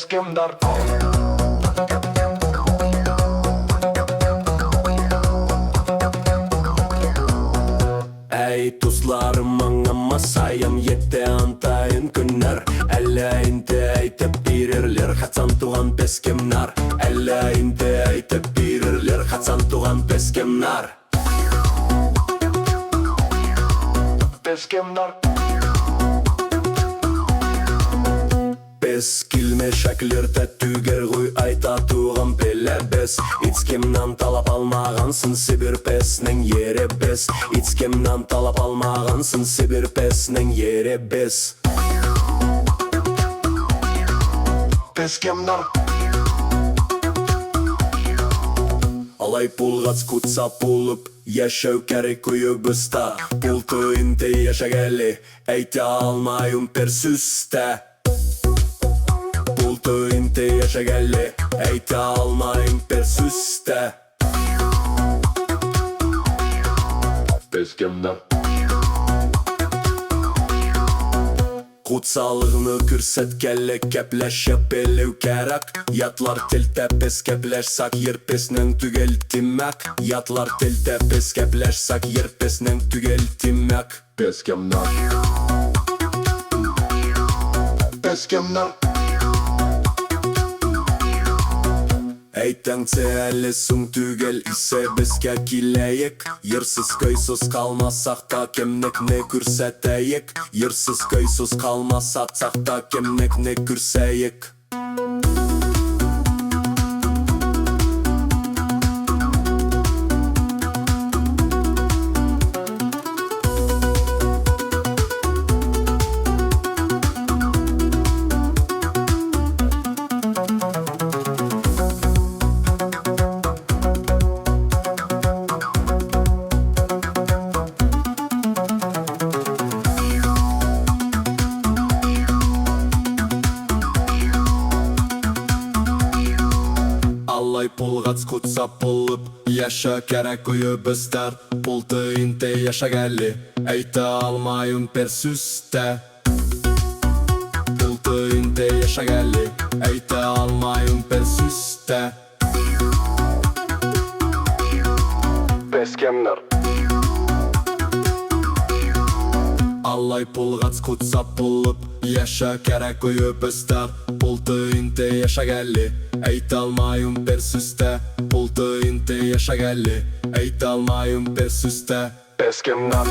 Пескемдар. Әй тусларым аңама сайым етті антайын күннер. Әлі инде әйтіп бирерлер, хатсан туған пескемнар. Әлі инде әйтіп бирерлер, хатсан туған пескемнар. Пескемнар. Пес килме шәклерді түгер ғуй айта туған пелебес. Ицкемнан талап алмағансың Себер песнең ері бес. Ицкемнан талап алмағансың Себер песнең ері бес. Пескемнар. Алай пулғац кутса пулып, яшәү кәрі көйі бұста. Пул тойынты яшәгәлі, әйте алмайым персүсті. Пул тойынты яшәгәлі, әйте алмайым персүсті. Пескемнар. Кутсалығыны күрсәткәлі кәпләшіп елеу кәрәк. Ятлар тілтә пес кәпләшсак ер песнең түгел тимәк. Ятлар тілтә пес кәпләшсак ер песнең түгел тимәк. Пескемнар. Пескемнар. Әйтәңсе әлі сұң түгел исе бізге келейік. Ерсіз көйсіз қалмасақ та кемнікні көрсәтәйік. Ерсіз көйсіз қалмасақ та кемнікні көрсәйік. Алай пулғац кутса пулып, яша кәрәк көйі біздер. Пул тойынты яшәгәлі, әйті алмайым персүсті. Пул тойынты яшәгәлі, әйті алмайым персүсті. Пескемнар. Алай пулғац кутса пулып, яша кәрәк көйі біздер. Пул тойынты яшәгәлі, әйте алмайым персүсті. Пул тойынты яшәгәлі, әйте алмайым персүсті. Пескемнар.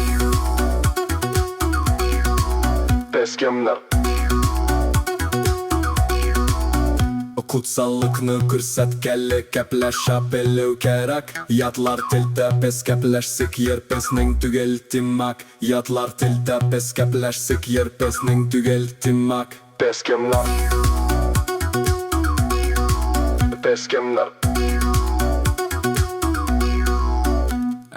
Пескемнар. Кутсалықны күрсәткәлі кәпләшәп елеу кәрәк. Ятлар тілтә пес кәпләшсік ер песнең түгел тимәк. Ятлар тілтә пес кәпләшсік ер песнең түгел тимәк. Пескемнар. Пескемнар.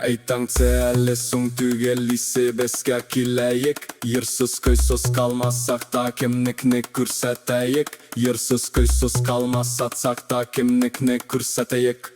Әйтәңсе әлі сұң түгел исе бізге келейік. Ерсіз көйсіз қалмасақ та кемнікні көрсәтәйік. Ерсіз көйсіз қалмасақ та кемнікні көрсәтәйік.